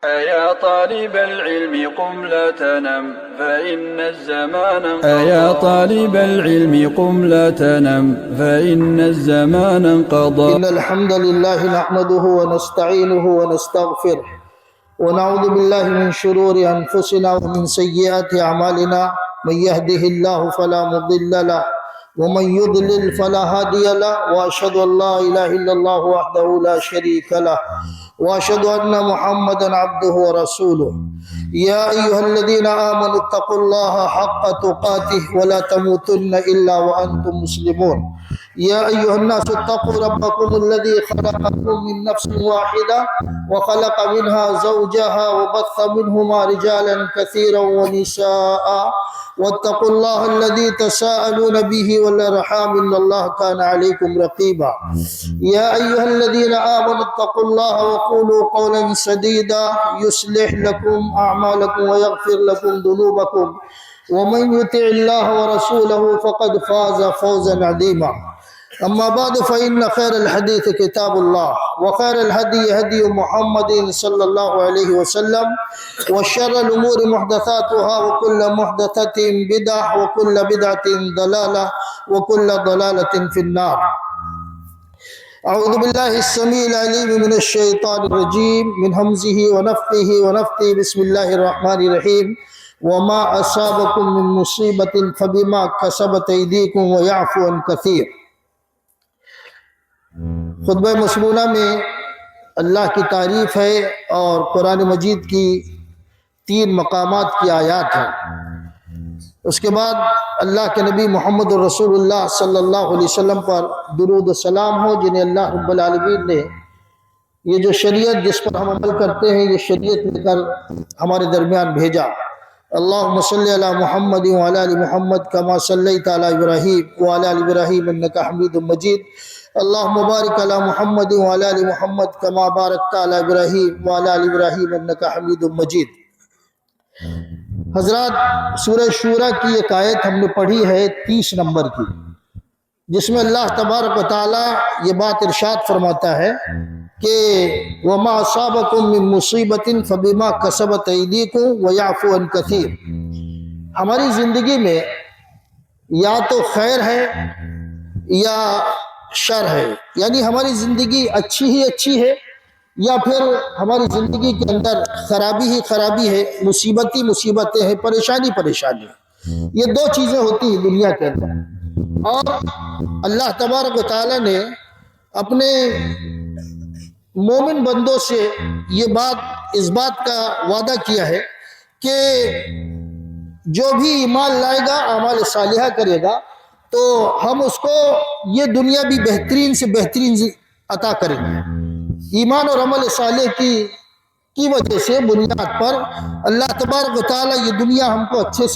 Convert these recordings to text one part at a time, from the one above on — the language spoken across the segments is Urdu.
أيا طالب العلم قم لا تنم فإن الزمان أيا طالب العلم قم لا تنم فإن الزمان انقضى. إن الحمد لله نحمده ونستعينه ونستغفره ونعوذ بالله من شرور أنفسنا ومن سيئات أعمالنا. من يهده الله فلا مضل له ومن يضلل فلا هادي له وأشهد أن لا إله إلا الله وحده لا شريك له وأشهد أن محمدا عبده ورسوله. يا أيها الذين آمنوا اتقوا الله حق تقاته ولا تموتن إلا وأنتم مسلمون. يا أيها الناس اتقوا ربكم الذي خلقكم من نفس واحدة وخلق منها زوجها وبث منهما رجالا كثيرا ونساء واتقوا الله الذي تساءلون به والأرحام إن الله كان عليكم رقيبا. يا أيها الذين آمنوا اتقوا الله وقولوا قولا سديدا يصلح لكم أعمالكم ويغفر لكم ذنوبكم ومن يطع الله ورسوله فقد فاز فوزا عظيما. أما بعد فإن خير الحديث كتاب الله وخير الهدي هدي محمد صلى الله عليه وسلم وشر الأمور محدثاتها وكل محدثة بدعة وكل بدعة ضلالة وكل ضلالة في النار. أعوذ بالله السميع العليم من الشيطان الرجيم من همزه ونفخه ونفثه. بسم الله الرحمن الرحيم. وما أصابكم من مصيبة فبما كسبت أيديكم ويعفو عن كثير. خطبہ مصنونہ میں اللہ کی تعریف ہے اور قرآن مجید کی 3 مقامات کی آیات ہیں. اس کے بعد اللہ کے نبی محمد رسول اللہ صلی اللہ علیہ وسلم پر درود و سلام ہو، جنہیں اللہ رب العالمین نے یہ جو شریعت جس پر ہم عمل کرتے ہیں یہ شریعت لے کر ہمارے درمیان بھیجا. اللہم صلی علی محمد وعلی آل محمد کما صلیت علی ابراہیم وعلی آل ابراہیم انک حمید مجید. اللہم بارک علی محمد وعلی آل محمد کما بارکت علی ابراہیم وعلی آل ابراہیم انک حمید مجید. حضرات، سورہ شورى کی ایک آیت ہم نے پڑھی ہے 30 نمبر کی، جس میں اللہ تبارک و تعالی یہ بات ارشاد فرماتا ہے کہ وَمَا أَصَابَكُم مِّن مُّصِيبَةٍ فَبِمَا كَسَبَتْ أَيْدِيكُمْ وَيَعْفُو عَن كَثِيرٍ. ہماری زندگی میں یا تو خیر ہے یا شر ہے، یعنی ہماری زندگی اچھی ہی اچھی ہے یا پھر ہماری زندگی کے اندر خرابی ہی خرابی ہے، مصیبت ہی مصیبتیں ہیں، پریشانی پریشانی ہے. یہ 2 چیزیں ہوتی ہیں دنیا کے اندر. اور اللہ تبارک و تعالی نے اپنے مومن بندوں سے یہ بات اس بات کا وعدہ کیا ہے کہ جو بھی ایمان لائے گا، اعمال صالحہ کرے گا، تو ہم اس کو یہ دنیا بھی بہترین سے بہترین عطا کریں گے. ایمان اور عمل صالح کی وجہ سے بنیاد پر اللہ تبارک و تعالی یہ دنیا ہم کو اچھی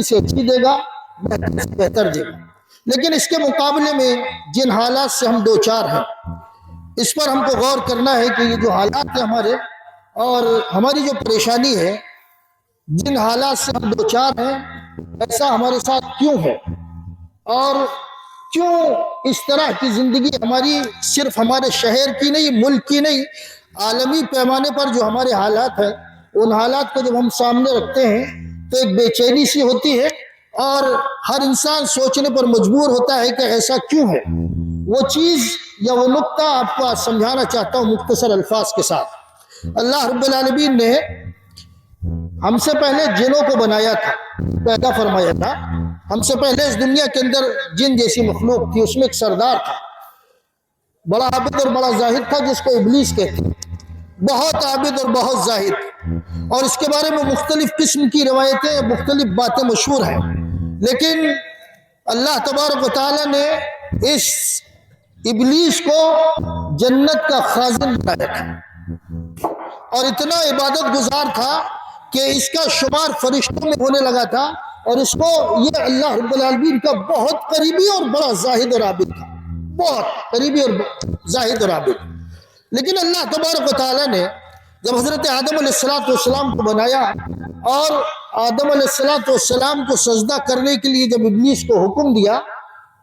سے اچھی دے گا، بہتر سے بہتر دے گا. لیکن اس کے مقابلے میں جن حالات سے ہم دوچار ہیں، اس پر ہم کو غور کرنا ہے کہ یہ جو حالات ہیں ہمارے اور ہماری جو پریشانی ہے، جن حالات سے ہم دوچار ہیں، ایسا ہمارے ساتھ کیوں ہے اور کیوں اس طرح کی زندگی ہماری صرف ہمارے شہر کی نہیں، ملک کی نہیں، عالمی پیمانے پر جو ہمارے حالات ہیں، ان حالات کو جب ہم سامنے رکھتے ہیں تو ایک بے چینی سی ہوتی ہے اور ہر انسان سوچنے پر مجبور ہوتا ہے کہ ایسا کیوں ہے. وہ چیز یا وہ نقطہ آپ کو سمجھانا چاہتا ہوں مختصر الفاظ کے ساتھ. اللہ رب العالمین نے ہم سے پہلے جنوں کو بنایا تھا، پیدا فرمایا تھا. ہم سے پہلے اس دنیا کے اندر جن جیسی مخلوق تھی، اس میں ایک سردار تھا، بڑا عابد اور بڑا زاہد تھا، جس کو ابلیس کہتے ہیں. بہت عابد اور بہت زاہد، اور اس کے بارے میں مختلف قسم کی روایتیں، مختلف باتیں مشہور ہیں. لیکن اللہ تبارک و تعالی نے اس ابلیس کو جنت کا خازن بنایا تھا اور اتنا عبادت گزار تھا کہ اس کا شمار فرشتوں میں ہونے لگا تھا، اور اس کو یہ اللہ رب العالمین کا بہت قریبی اور بڑا زاہد اور عابد تھا، بہت قریبی اور زاہد اور عابد. لیکن اللہ تبارک و تعالی نے جب حضرت آدم علیہ السلام کو بنایا اور آدم علیہ السلام کو سجدہ کرنے کے لیے جب ابلیس کو حکم دیا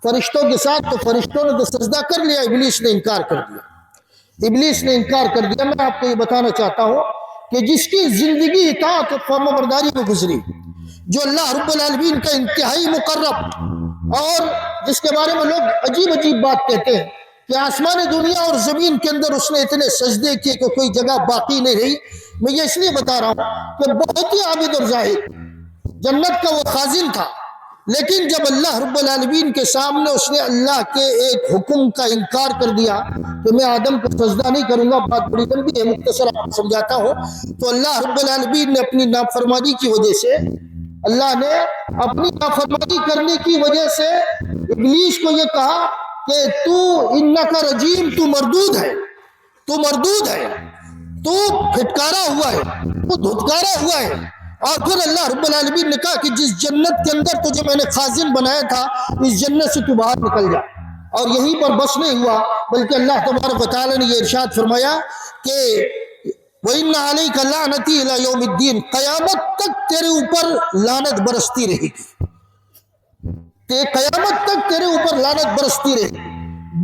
فرشتوں کے ساتھ، تو فرشتوں نے تو سجدہ کر لیا، ابلیس نے انکار کر دیا. ابلیس نے انکار کر دیا. میں آپ کو یہ بتانا چاہتا ہوں کہ جس کی زندگی اطاعت و فرمانبرداری میں گزری، جو اللہ رب العالمین کا انتہائی مقرب، اور جس کے بارے میں لوگ عجیب عجیب بات کہتے ہیں کہ آسمان دنیا اور زمین کے اندر اس نے اتنے سجدے کیے کہ کوئی جگہ باقی نہیں رہی۔ میں یہ اس لیے بتا رہا ہوں کہ بہت ہی عابد اور زاہد، جنت کا وہ خازن تھا، لیکن جب اللہ رب العالمین کے سامنے اس نے اللہ کے ایک حکم کا انکار کر دیا کہ میں آدم کو سجدہ نہیں کروں گا، بات بڑی لمبی ہے، مختصر آپ کو سمجھاتا ہوں، تو اللہ رب العالمین نے اپنی نافرمانی کی وجہ سے، اللہ نے اپنی نافرمانی کرنے کی وجہ سے ابلیس کو یہ کہا کہ تو انکا رجیم، تو مردود ہے، تو مردود ہے، تو پھٹکارا ہوا ہے، تو دھتکارا ہوا ہے۔ اور پھر اللہ رب العالمین نے کہا کہ جس جنت کے اندر تجھے میں نے خازن بنایا تھا، اس جنت سے تو باہر نکل جا۔ اور یہیں پر بس نہیں ہوا، بلکہ اللہ تبارک و تعالی نے یہ ارشاد فرمایا کہ وَإِنَّ عَلَيْكَ لَعْنَتِي إِلَى يَوْمِ الدِّينِ، قیامت تک تیرے اوپر لعنت برستی رہے گی، قیامت تک تیرے اوپر لعنت برستی رہے گی۔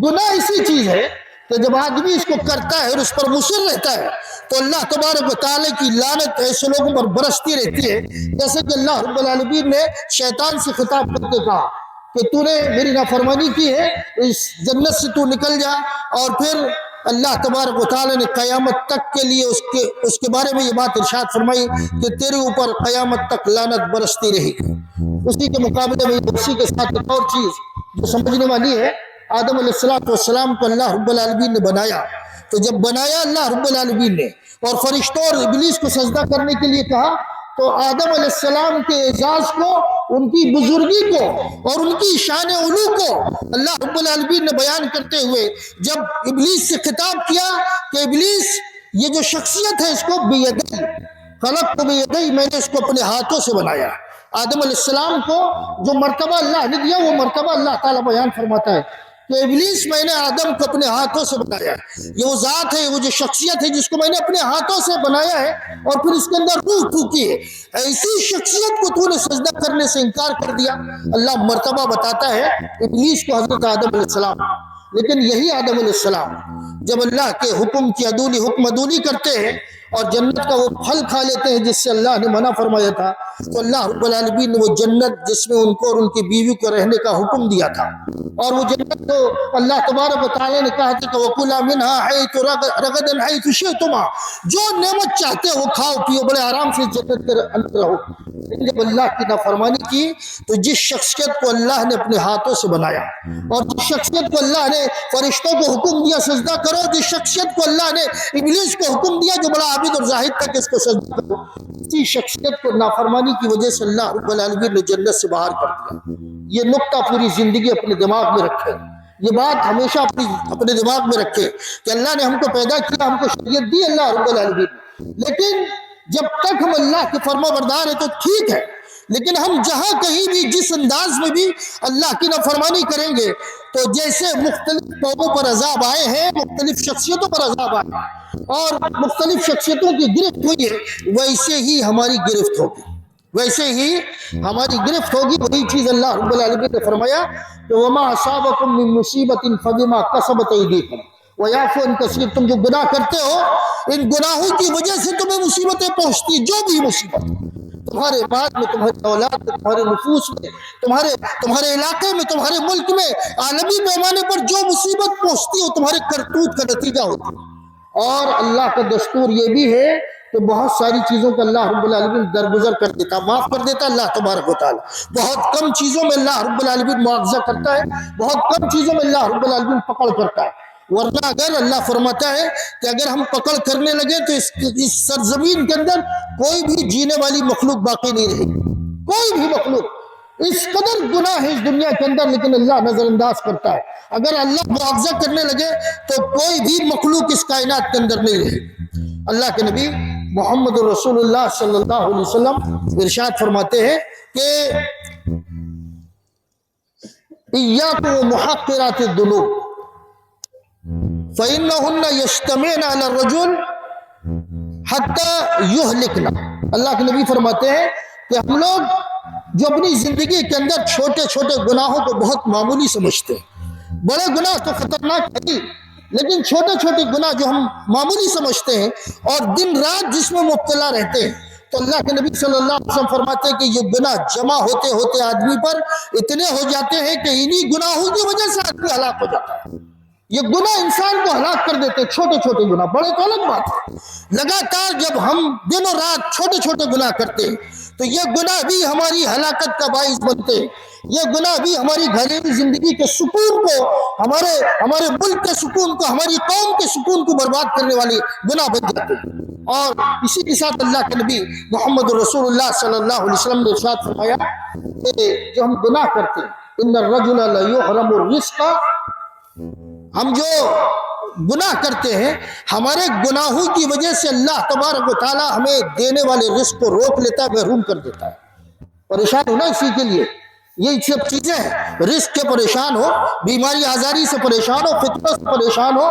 گناہ اسی چیز ہے کہ جب آدمی اس کو کرتا ہے اور اس پر مصر رہتا ہے تو اللہ تبارک و تعالی کی لعنت ایسے لوگوں پر برستی رہتی ہے، جیسے کہ اللہ رب العالمین نے شیطان سے خطاب کر کے کہا کہ تو نے میری نافرمانی کی ہے، اس جنت سے تو نکل جا۔ اور پھر اللہ تبارک و تعالی نے قیامت تک کے لیے اس کے بارے میں یہ بات ارشاد فرمائی کہ تیرے اوپر قیامت تک لعنت برستی رہے گی۔ اسی کے مقابلے میں اسی کے ساتھ ایک اور چیز جو سمجھنے والی ہے، آدم علیہ السلام کو اللہ رب العالمین نے بنایا، تو جب بنایا اللہ رب العالمین نے اور فرشتوں اور ابلیس کو سجدہ کرنے کے لیے کہا، تو آدم علیہ السلام کے اعزاز کو، ان کی بزرگی کو اور ان کی شان علو کو اللہ رب العالمین نے بیان کرتے ہوئے جب ابلیس سے خطاب کیا کہ ابلیس، یہ جو شخصیت ہے اس کو بیدی خلقت بیدی، میں نے اس کو اپنے ہاتھوں سے بنایا۔ آدم علیہ السلام کو جو مرتبہ اللہ نے دیا، وہ مرتبہ اللہ تعالیٰ بیان فرماتا ہے کہ ابلیس، میں نے آدم کو اپنے ہاتھوں سے بنایا۔ یہ وہ ذات ہے، وہ جو شخصیت ہے جس کو میں نے اپنے ہاتھوں سے بنایا ہے اور پھر اس کے اندر روح پھونکی ہے، ایسی شخصیت کو تو نے سجدہ کرنے سے انکار کر دیا۔ اللہ مرتبہ بتاتا ہے ابلیس کو حضرت آدم علیہ السلام۔ لیکن یہی آدم علیہ السلام جب اللہ کے حکم کی حکم عدولی کرتے ہیں اور جنت کا وہ پھل کھا لیتے ہیں جس سے اللہ نے منع فرمایا تھا، تو اللہ رب العالمین نے وہ جنت جس میں ان کو اور ان کی بیوی کو رہنے کا حکم دیا تھا، اور وہ جنت تو اللہ تبارک و تعالی نے کہا تھا کہ وَكُلَا مِنْهَا حَيْثُ رَغَدًا حَيْثُ شِئْتُمَا، جو نعمت چاہتے ہو کھاؤ پیو، بڑے آرام سے جنت کے اندر رہو۔ لیکن جب اللہ کی نافرمانی کی تو جس شخصیت کو اللہ نے اپنے ہاتھوں سے بنایا اور جس شخصیت کو اللہ نے فرشتوں کو حکم دیا سجدہ کرو، جس شخصیت کو اللہ نے ابلیس کو حکم دیا جو بڑا عابد اور زاہد تک اس کو سجدہ کرو، اسی شخصیت کو نافرمانی کی وجہ سے اللہ رب العالمین نے جنت سے باہر کر دیا۔ یہ نقطہ پوری زندگی اپنے دماغ میں رکھے، یہ بات ہمیشہ اپنے دماغ میں رکھے کہ اللہ نے ہم کو پیدا کیا، ہم کو شریعت دی اللہ رب العالمین نے، لیکن جب تک ہم اللہ کے فرما بردار ہیں تو ٹھیک ہے، لیکن ہم جہاں کہیں بھی جس انداز میں بھی اللہ کی نافرمانی کریں گے تو جیسے مختلف قوموں پر عذاب آئے ہیں، مختلف شخصیتوں پر عذاب آئے ہیں اور مختلف شخصیتوں کی گرفت ہوئی ہے، ویسے ہی ہماری گرفت ہوگی، ویسے ہی ہماری گرفت ہوگی۔ وہی چیز اللہ رب العالمین نے فرمایا کہ وَمَا أَصَابَكُم مِّن مُّصِيبَةٍ فَبِمَا كَسَبَتْ أَيْدِيكُم وَيَعْفُو عَن كَثِيرٍ، تم جو گناہ کرتے ہو ان گناہوں کی وجہ سے تمہیں مصیبتیں پہنچتی، جو بھی مصیبت تمہارے مال میں، تمہاری اولاد میں، تمہارے نفوس میں، تمہارے علاقے میں، تمہارے ملک میں، عالمی پیمانے پر جو مصیبت پہنچتی ہو تمہارے کرتوت کا نتیجہ ہوتا ہے۔ اور اللہ کا دستور یہ بھی ہے کہ بہت ساری چیزوں کا اللہ رب العالمین درگزر کر دیتا، معاف کر دیتا اللہ تبارک و تعالی۔ بہت کم چیزوں میں اللہ رب العالمین معاوضہ کرتا ہے، بہت کم چیزوں میں اللہ رب العالمین پکڑ کرتا ہے، ورنہ اگر اللہ فرماتا ہے کہ اگر ہم پکڑ کرنے لگے تو اس سرزمین کے اندر کوئی بھی جینے والی مخلوق باقی نہیں رہے گی، کوئی بھی مخلوق۔ اس قدر گناہ ہے اس دنیا کے اندر لیکن اللہ نظر انداز کرتا ہے، اگر اللہ معاوضہ کرنے لگے تو کوئی بھی مخلوق اس کائنات کے اندر نہیں رہے گی۔ اللہ کے نبی محمد رسول اللہ صلی اللہ علیہ وسلم ارشاد فرماتے ہیں کہ اِيَّاكُمْ وَمُحَقِّرَاتِ الذُّنُوبِ فَإِنَّهُنَّ يَجْتَمِعْنَ عَلَى الرَّجُلِ حَتَّى يُهْلِكْنَ۔ اللہ کے نبی فرماتے ہیں کہ ہم لوگ جو اپنی زندگی کے اندر چھوٹے چھوٹے گناہوں کو بہت معمولی سمجھتے ہیں، بڑے گناہ تو خطرناک ہے، لیکن چھوٹے چھوٹے گناہ جو ہم معمولی سمجھتے ہیں اور دن رات جس میں مبتلا رہتے ہیں، تو اللہ کے نبی صلی اللہ علیہ وسلم فرماتے ہیں کہ یہ گناہ جمع ہوتے ہوتے آدمی پر اتنے ہو جاتے ہیں کہ انہی گناہوں کی وجہ سے آدمی ہلاک ہو جاتا ہے۔ یہ گناہ انسان کو ہلاک کر دیتے، چھوٹے چھوٹے گناہ، بڑے تو الگ بات ہے۔ لگاتار جب ہم دن و رات چھوٹے چھوٹے گناہ کرتے ہیں تو یہ گناہ بھی ہماری ہلاکت کا باعث بنتے ہیں، یہ گناہ بھی ہماری گھریلو زندگی کے سکون کو، ہمارے ملک کے سکون کو، ہماری قوم کے سکون کو برباد کرنے والے گناہ بن جاتے ہیں۔ اور اسی کے ساتھ اللہ کے نبی محمد رسول اللہ صلی اللہ علیہ وسلم نے ارشاد فرمایا کہ جو ہم گناہ کرتے ہیں، ان الرجل لیحرم الرزق، ہم جو گناہ کرتے ہیں ہمارے گناہوں کی وجہ سے اللہ تبارک و تعالی ہمیں دینے والے رزق کو روک لیتا ہے، محروم کر دیتا ہے۔ پریشان ہونا اسی کے لیے، یہ سب چیزیں ہیں، رزق کے پریشان ہو، بیماری آزاری سے پریشان ہو، فتنہ سے پریشان ہو،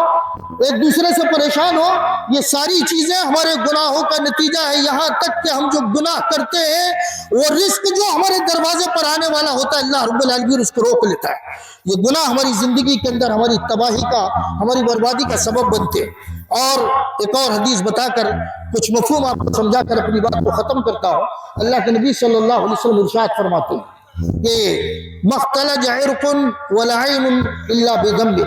ایک دوسرے سے پریشان ہو، یہ ساری چیزیں ہمارے گناہوں کا نتیجہ ہے۔ یہاں تک کہ ہم جو گناہ کرتے ہیں وہ رزق جو ہمارے دروازے پر آنے والا ہوتا ہے اللہ رب العالمین اس کو روک لیتا ہے۔ یہ گناہ ہماری زندگی کے اندر ہماری تباہی کا، ہماری بربادی کا سبب بنتے ہیں۔ اور ایک اور حدیث بتا کر کچھ مفہوم آپ کو سمجھا کر اپنی بات کو ختم کرتا ہوں۔ اللہ کے نبی صلی اللہ علیہ وسلم ارشاد فرماتے ہیں کہ مختلج عرق ولا عین الا بذنب،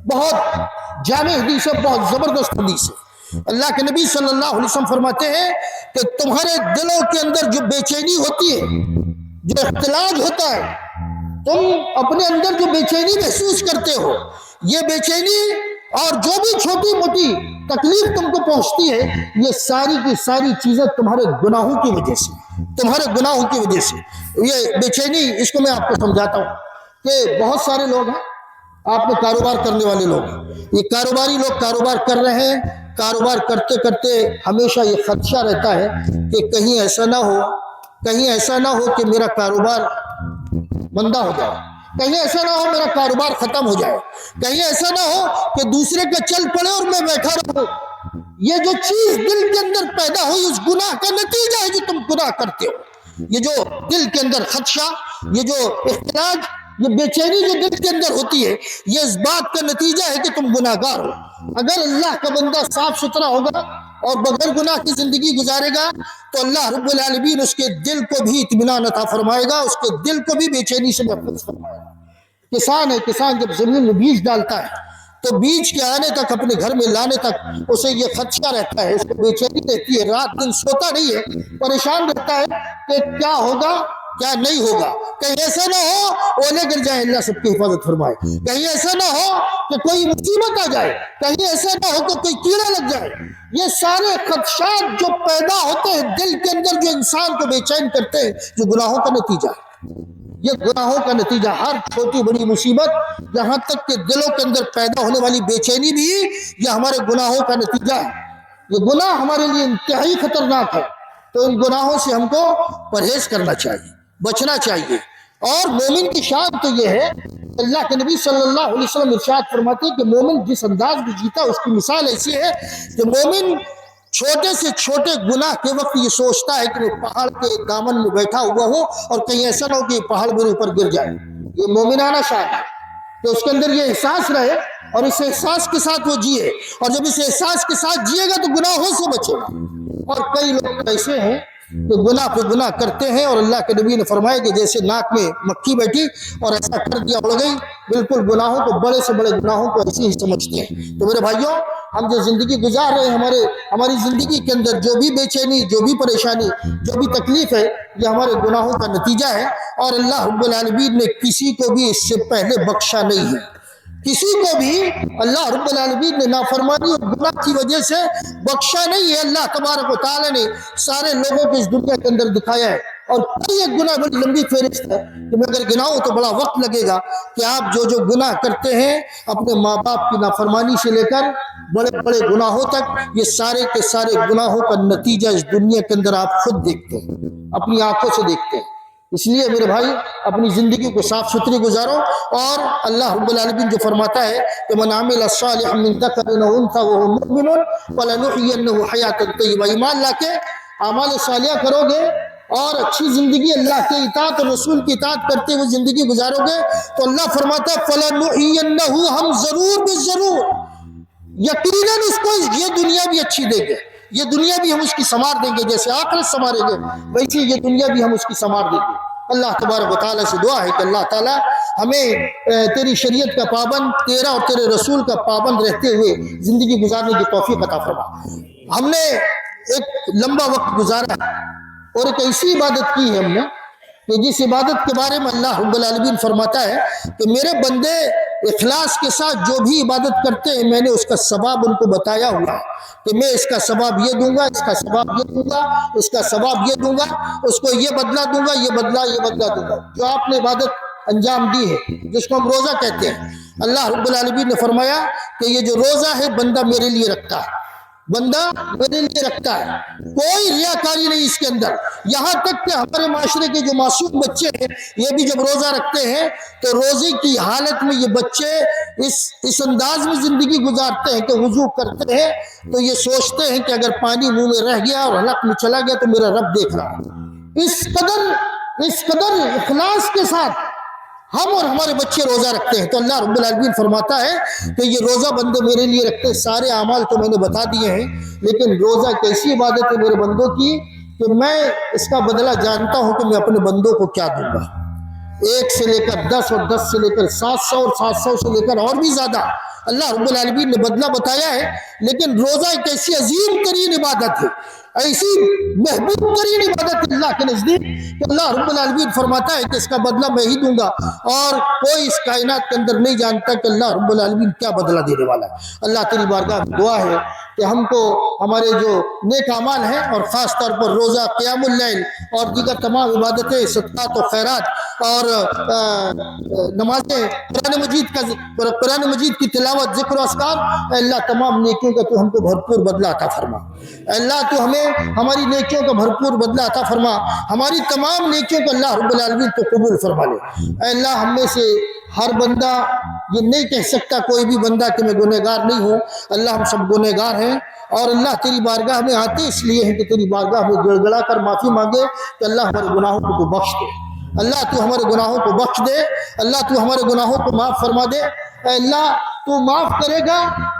بہت جامع حدیث ہے، بہت زبردست حدیث ہے۔ اللہ کے نبی صلی اللہ علیہ وسلم فرماتے ہیں کہ تمہارے دلوں کے اندر جو بے چینی ہوتی ہے، جو اختلاج ہوتا ہے، تم اپنے اندر جو بے چینی محسوس کرتے ہو، یہ بے چینی اور جو بھی چھوٹی موٹی تکلیف تم کو پہنچتی ہے، یہ ساری کی ساری چیزیں تمہارے گناہوں کی وجہ سے، تمہارے گناہوں کی وجہ سے۔ یہ بے چینی، اس کو میں آپ کو سمجھاتا ہوں کہ بہت سارے لوگ ہیں، آپ میں کاروبار کرنے والے لوگ ہیں، یہ کاروباری لوگ کاروبار کر رہے ہیں، کاروبار کرتے کرتے ہمیشہ یہ خدشہ رہتا ہے کہ کہیں ایسا نہ ہو کہ میرا کاروبار مندہ ہو جائے، کہیں ایسا نہ ہو میرا کاروبار ختم ہو جائے، کہیں ایسا نہ ہو کہ دوسرے کا چل پڑے اور میں بیٹھا رہوں۔ یہ جو چیز دل کے اندر پیدا ہوئی اس گناہ کا نتیجہ ہے جو تم گناہ کرتے ہو۔ یہ جو دل کے اندر خدشہ، یہ جو اختلاج، یہ بے چینی جو دل کے اندر ہوتی ہے، یہ اس بات کا نتیجہ ہے کہ تم گناہگار ہو۔ اگر اللہ کا بندہ صاف ستھرا ہوگا اور بغیر گناہ کی زندگی گزارے گا تو اللہ رب العالمین اس کے دل کو بھی اطمینان عطا فرمائے گا، اس کے دل کو بھی بے چینی سے محفوظ فرمائے گا۔ کسان ہے، کسان جب زمین میں بیج ڈالتا ہے تو بیج کے آنے تک، اپنے گھر میں لانے تک اسے یہ خدشہ رہتا ہے، اس کو بے چینی رہتی ہے، رات دن سوتا نہیں ہے، پریشان رہتا ہے کہ کیا ہوگا کیا نہیں ہوگا، کہیں ایسا نہ ہو اولے گر جائے، اللہ سب کی حفاظت فرمائے، کہیں ایسا نہ ہو کہ کوئی مصیبت آ جائے، کہیں ایسا نہ ہو کہ کوئی کیڑا لگ جائے۔ یہ سارے خدشات جو پیدا ہوتے ہیں دل کے اندر، جو انسان کو بے چین کرتے ہیں، جو گناہوں کا نتیجہ ہے، یہ گناہوں کا نتیجہ، ہر چھوٹی بڑی مصیبت، یہاں تک کہ دلوں کے اندر پیدا ہونے والی بے چینی بھی یہ ہمارے گناہوں کا نتیجہ ہے۔ یہ گناہ ہمارے لیے انتہائی خطرناک ہے، تو ان گناہوں سے ہم کو پرہیز کرنا چاہیے، بچنا چاہیے۔ اور مومن کی شان تو یہ ہے، اللہ کے نبی صلی اللہ علیہ وسلم ارشاد فرماتے ہیں کہ مومن جس انداز میں جیتا اس کی مثال ایسی ہے کہ مومن چھوٹے سے چھوٹے گناہ کے وقت یہ سوچتا ہے کہ میں پہاڑ کے دامن میں بیٹھا ہوا ہوں اور کہیں ایسا نہ ہو کہ یہ پہاڑ میرے اوپر گر جائے۔ یہ مومنانہ شان ہے کہ اس کے اندر یہ احساس رہے اور اس احساس کے ساتھ وہ جیے، اور جب اس احساس کے ساتھ جیے گا تو گناہوں سے بچے گا۔ اور کئی لوگ ایسے ہیں کہ گناہ پہ گناہ کرتے ہیں، اور اللہ کے نبی نے فرمایا کہ جیسے ناک میں مکھی بیٹھی اور ایسا کر دیا اڑ گئی، بالکل گناہوں کو، بڑے سے بڑے گناہوں کو ایسے ہی سمجھتے ہیں۔ تو میرے بھائیوں، ہم جو زندگی گزار رہے ہیں، ہماری زندگی کے اندر جو بھی بے چینی، جو بھی پریشانی، جو بھی تکلیف ہے، یہ ہمارے گناہوں کا نتیجہ ہے، اور اللہ رب العالمین نے کسی کو بھی اس سے پہلے بخشا نہیں ہے۔ کسی کو بھی اللہ رب العالمین نے نافرمانی اور گناہ کی وجہ سے بخشا نہیں ہے۔ اللہ تبارک و تعالی نے سارے لوگوں کو اس دنیا کے اندر دکھایا ہے، اور کوئی ایک گناہ بڑی لمبی فہرست ہے کہ میں اگر گناؤں تو بڑا وقت لگے گا کہ آپ جو گناہ کرتے ہیں اپنے ماں باپ کی نافرمانی سے لے کر بڑے بڑے گناہوں تک، یہ سارے کے سارے گناہوں کا نتیجہ اس دنیا کے اندر آپ خود دیکھتے ہیں، اپنی آنکھوں سے دیکھتے ہیں۔ اس لیے میرے بھائی، اپنی زندگی کو صاف ستھری گزارو، اور اللہ رب العالمین جو فرماتا ہے کہ من عمل صالحا من ذکر او انثى وهو مؤمن فلنحيينه حیاۃ طیبہ، ایمان لا کے اعمال صالحہ کرو گے اور اچھی زندگی اللہ کے اطاعت اور رسول کی اطاعت کرتے ہوئے زندگی گزارو گے تو اللہ فرماتا ہے فَلَنُحْيِيَنَّهُ، ہم ضرور بالضرور یقیناً اس کو یہ دنیا بھی اچھی دیں گے، یہ دنیا بھی ہم اس کی سنوار دیں گے، جیسے آخرت سنواریں گے ویسے یہ دنیا بھی ہم اس کی سنوار دیں گے۔ اللہ تبارک و تعالیٰ سے دعا ہے کہ اللہ تعالیٰ ہمیں تیری شریعت کا پابند، تیرا اور تیرے رسول کا پابند رہتے ہوئے زندگی گزارنے کی توفیق عطا فرما۔ ہم نے ایک لمبا وقت گزارا اور ایک ایسی عبادت کی ہے ہم نے کہ جس عبادت کے بارے میں اللہ رب العالمین فرماتا ہے کہ میرے بندے اخلاص کے ساتھ جو بھی عبادت کرتے ہیں میں نے اس کا ثواب ان کو بتایا ہوا ہے کہ میں اس کا ثواب یہ دوں گا، اس کا ثواب یہ دوں گا، اس کا ثواب یہ دوں گا، اس کو یہ بدلہ دوں گا، یہ بدلہ دوں گا۔ جو آپ نے عبادت انجام دی ہے جس کو ہم روزہ کہتے ہیں، اللہ رب العالمین نے فرمایا کہ یہ جو روزہ ہے بندہ میرے لیے رکھتا ہے، بندہ میرے لیے رکھتا ہے، کوئی ریاکاری نہیں اس کے اندر۔ یہاں تک کہ ہمارے معاشرے کے جو معصوم بچے ہیں یہ بھی جب روزہ رکھتے ہیں تو روزے کی حالت میں یہ بچے اس انداز میں زندگی گزارتے ہیں کہ وضو کرتے ہیں تو یہ سوچتے ہیں کہ اگر پانی منہ میں رہ گیا اور حلق میں چلا گیا تو میرا رب دیکھ رہا ہے۔ اس قدر اخلاص کے ساتھ ہم اور ہمارے بچے روزہ رکھتے ہیں تو اللہ رب العالمین فرماتا ہے کہ یہ روزہ بندے میرے لیے رکھتے ہیں۔ سارے اعمال تو میں نے بتا دیے ہیں لیکن روزہ کیسی عبادت ہے میرے بندوں کی کہ میں اس کا بدلہ جانتا ہوں کہ میں اپنے بندوں کو کیا دوں گا۔ 1 سے لے کر 10 اور 10 سے لے کر 700 اور 700 سے لے کر اور بھی زیادہ اللہ رب العالمین نے بدلہ بتایا ہے۔ لیکن روزہ ایک ایسی عظیم ترین عبادت ہے، ایسی محبوب ترین عبادت اللہ کے نزدیک کہ اللہ رب العالمین فرماتا ہے کہ اس کا بدلہ میں ہی دوں گا اور کوئی اس کائنات کے اندر نہیں جانتا کہ اللہ رب العالمین کیا بدلہ دینے والا ہے۔ اللہ تیری بارگاہ میں دعا ہے کہ ہم کو ہمارے جو نیک اعمال ہیں اور خاص طور پر روزہ، قیام اللیل اور دیگر تمام عبادتیں، صدقات و خیرات اور نمازیں، قرآن مجید کی تلاوت، ذکر و اذکار، اے اللہ تمام نیکیوں کا تو ہم کو بھرپور بدلہ عطا فرما۔ اے اللہ تو ہمیں ہماری نیکیوں کا بھرپور بدلہ عطا فرما، ہماری تمام نیکیوں کو اللہ رب العالمین تو قبول فرما لے۔ اے اللہ ہم میں سے ہر بندہ یہ نہیں کہہ سکتا کوئی بھی بندہ کہ میں گنہگار نہیں ہوں، اللہ ہم سب گنہگار ہیں اور اللہ تیری بارگاہ میں آتے اس لیے ہیں کہ تیری بارگاہ میں گڑ گڑا کر معافی مانگے کہ اللہ ہمارے گناہوں کو تو بخش دے، اللہ تو ہمارے گناہوں کو بخش دے، اللہ تو ہمارے گناہوں کو معاف فرما دے۔ اے اللہ تو معاف کرے گا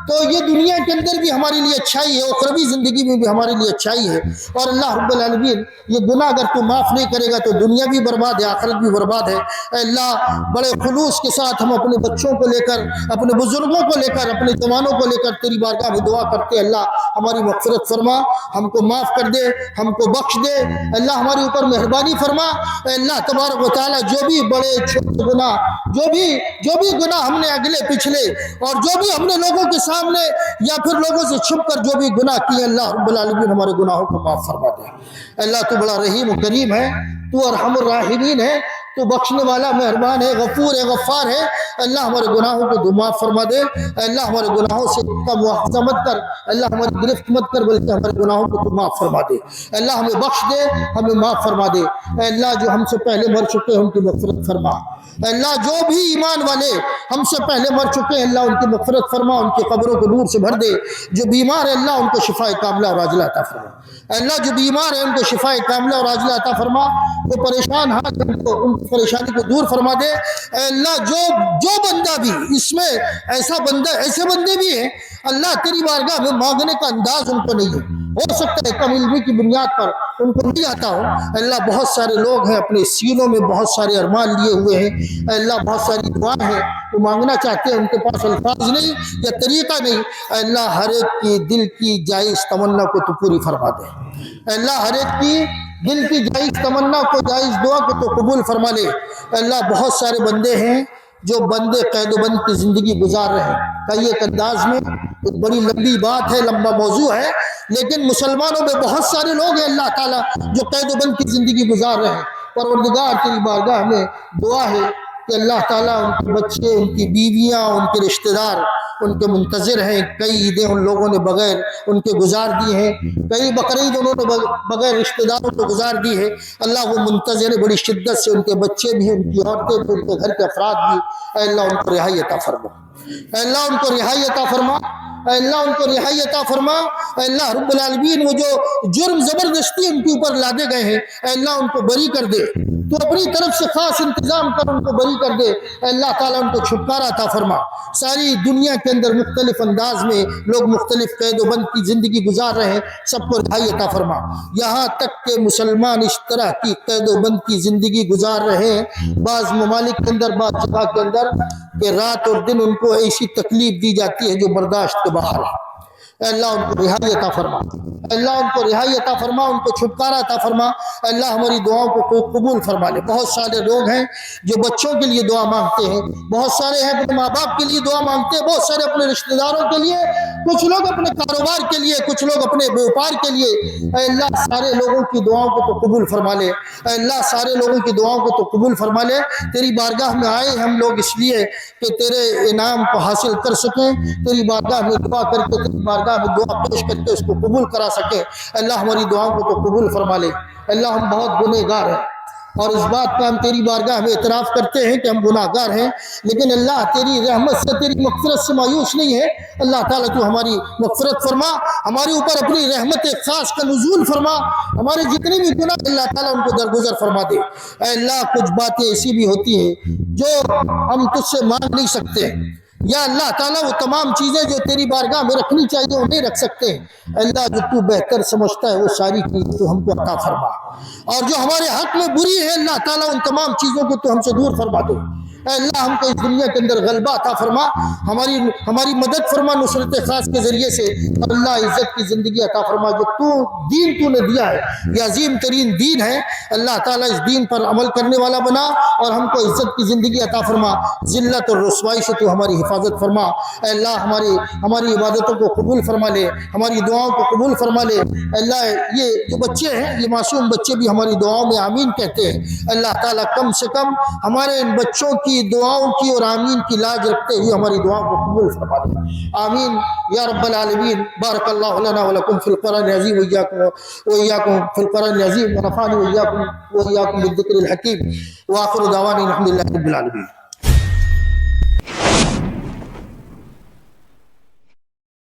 تو یہ دنیا کے اندر بھی ہمارے لیے اچھائی ہے، اخروی زندگی میں بھی ہمارے لیے اچھائی ہے۔ اور اللہ رب العالمین یہ گناہ اگر تو معاف نہیں کرے گا تو دنیا بھی برباد ہے، آخرت بھی برباد ہے۔ اے اللہ بڑے خلوص کے ساتھ ہم اپنے بچوں کو لے کر، اپنے بزرگوں کو لے کر، اپنے جوانوں کو لے کر تیری بارگاہ میں دعا کرتے اللہ ہماری مغفرت فرما، ہم کو معاف کر دے، ہم کو بخش دے، اللہ ہمارے اوپر مہربانی فرما۔ اے اللہ تبارک و تعالیٰ جو بھی بڑے چھوٹے گناہ، جو بھی گناہ ہم نے اگلے پچھلے اور جو بھی ہم نے لوگوں کے سامنے یا پھر لوگوں سے چھپ کر جو بھی گناہ کیے، اللہ رب العالمین ہمارے گناہوں کو معاف فرما دے۔ اللہ تو بڑا رحیم و کریم ہے، تو ارحم الراحمین ہے، تو بخشنے والا مہربان ہے، غفور ہے، غفار ہے۔ اللہ ہمارے گناہوں کو معاف فرما دے۔ اللہ ہمارے گناہوں سے کا مواخذہ مت کر، اللہ ہماری گرفت مت کر، بلکہ ہمارے گناہوں کو معاف فرما دے۔ اللہ ہمیں بخش دے، ہمیں معاف فرما دے۔ اے اللہ جو ہم سے پہلے مر چکے ہیں ان کی مغفرت فرما۔ اے اللہ جو بھی ایمان والے ہم سے پہلے مر چکے ہیں اللہ ان کی مغفرت فرما، ان کی قبروں کو نور سے بھر دے۔ جو بیمار ہے اللہ ان کو شفاء کاملہ اور عاجلہ عطا فرما۔ اے اللہ جو بیمار ہے ان کو شفاء کاملہ اور عاجلہ عطا فرما، جو پریشان ہیں ان کی پریشانی کو دور فرما دے۔ اے اللہ جو بندہ بھی اس میں ایسے بندے بھی ہیں اللہ تیری بارگاہ میں مانگنے کا انداز ان کو نہیں ہے، ہو سکتا ہے کم علمی کی بنیاد پر ان کو نہیں آتا ہو۔ اللہ بہت سارے لوگ ہیں اپنے سینوں میں بہت سارے ارمان لیے ہوئے ہیں، اللہ بہت ساری دعائیں ہیں وہ مانگنا چاہتے ہیں، ان کے پاس الفاظ نہیں یا طریقہ نہیں۔ اللہ ہر ایک کی دل کی جائز تمنا کو تو پوری فرما دے۔ اللہ ہر ایک کی دل کی جائز تمنا کو، جائز دعا کو تو قبول فرما لے۔ اللہ بہت سارے بندے ہیں جو بندے قید و بند کی زندگی گزار رہے ہیں۔ کئی ایک انداز میں ایک بڑی لمبی بات ہے، لمبا موضوع ہے، لیکن مسلمانوں میں بہت سارے لوگ ہیں اللہ تعالیٰ جو قید و بند کی زندگی گزار رہے ہیں۔ پروردگار تیری بارگاہ میں دعا ہے کہ اللہ تعالیٰ ان کے بچے، ان کی بیویاں، ان کے رشتہ دار ان کے منتظر ہیں، کئی عیدیں ان لوگوں نے بغیر ان کے گزار دی ہیں، کئی بقرعید انہوں نے بغیر رشتہ داروں کو گزار دی ہے۔ اللہ وہ منتظر ہے بڑی شدت سے، ان کے بچے بھی ہیں، ان کی عورتیں بھی، ان کے گھر کے افراد بھی۔ اے اللہ ان کو رہائی عطا فرما، اے اللہ ان کو رہائی عطا فرما، اے اللہ ان کو رہائی عطا فرما۔ اے اللہ رب العالمین وہ جو جرم زبردستی ان کے اوپر لادے گئے ہیں، اے اللہ ان کو بری کر دے، تو اپنی طرف سے خاص انتظام کر ان کو بری کر دے۔ اے اللہ تعالیٰ ان کو چھٹکارا عطا فرما۔ ساری دنیا کے اندر مختلف انداز میں لوگ مختلف قید و بند کی زندگی گزار رہے ہیں، سب کو رہائی عطا فرما۔ یہاں تک کہ مسلمان اس طرح کی قید و بند کی زندگی گزار رہے ہیں بعض ممالک کے اندر، بعض جگہ کے اندر، کہ رات اور دن ان کو ایسی تکلیف دی جاتی ہے جو برداشت کے باہر ہے۔ اے اللہ ان کو رہائی عطا فرما، اے اللہ ان کو رہائی عطا فرما، ان کو چھٹکارا عطا فرما۔ اے اللہ ہماری دعاؤں کو قبول فرما لے۔ بہت سارے لوگ ہیں جو بچوں کے لیے دعا مانگتے ہیں، بہت سارے ہیں اپنے ماں باپ کے لیے دعا مانگتے ہیں، بہت سارے اپنے رشتہ داروں کے لیے، کچھ لوگ اپنے کاروبار کے لیے، کچھ لوگ اپنے بیوپار کے لیے۔ اے اللہ سارے لوگوں کی دعاؤں کو تو قبول فرما لے، اے اللہ سارے لوگوں کی دعاؤں کو تو قبول فرما لے۔ تیری بارگاہ میں آئے ہم لوگ اس لیے کہ تیرے انعام کو حاصل کر سکیں، تیری بارگاہ میں دعا کر کے، تیری بارگاہ میں دعا پیش کر کے اس کو قبول کرا سکیں۔ اللہ ہماری دعاؤں کو تو قبول فرما لے۔ اللہ ہم بہت گنہگار ہیں، اور اس بات کا ہم تیری بارگاہ میں اعتراف کرتے ہیں کہ ہم گناہگار ہیں، لیکن اللہ تیری رحمت سے، تیری مغفرت سے مایوس نہیں ہے۔ اللہ تعالیٰ تو ہماری مغفرت فرما، ہمارے اوپر اپنی رحمت خاص کا نزول فرما، ہمارے جتنے بھی گناہ اللہ تعالیٰ ان کو درگزر فرما دے۔ اے اللہ کچھ باتیں ایسی بھی ہوتی ہیں جو ہم تجھ سے مانگ نہیں سکتے، یا اللہ تعالیٰ وہ تمام چیزیں جو تیری بارگاہ میں رکھنی چاہیے وہ نہیں رکھ سکتے۔ اللہ جو تو بہتر سمجھتا ہے وہ ساری چیزیں تو ہم کو عطا فرما، اور جو ہمارے حق میں بری ہے اللہ تعالیٰ ان تمام چیزوں کو تو ہم سے دور فرما دے۔ اے اللہ ہم کو اس دنیا کے اندر غلبہ عطا فرما، ہماری مدد فرما نصرت خاص کے ذریعے سے۔ اللہ عزت کی زندگی عطا فرما، جو تو نے دیا ہے یہ عظیم ترین دین ہے، اللہ تعالیٰ اس دین پر عمل کرنے والا بنا، اور ہم کو عزت کی زندگی عطا فرما۔ ذلت اور رسوائی سے تو ہماری حفاظت فرما۔ اے اللہ ہماری عبادتوں کو قبول فرما لے، ہماری دعاؤں کو قبول فرما لے۔ اے اللہ یہ جو بچے ہیں، یہ معصوم بچے بھی ہماری دعاؤں میں آمین کہتے ہیں۔ اللہ تعالیٰ کم سے کم ہمارے ان بچوں کی دعاؤں کی اور آمین کی لاج رکھتے ہوئے ہماری دعاؤں کو قبول فرما لے۔ آمین یا رب العالمین۔ بارک اللہ لنا ولکم فی القرآن العظیم وإیاکم فی القرآن العظیم، ونفعني وإیاکم بالذکر الحکیم، وآخر دعوانا الحمد للہ رب العالمین۔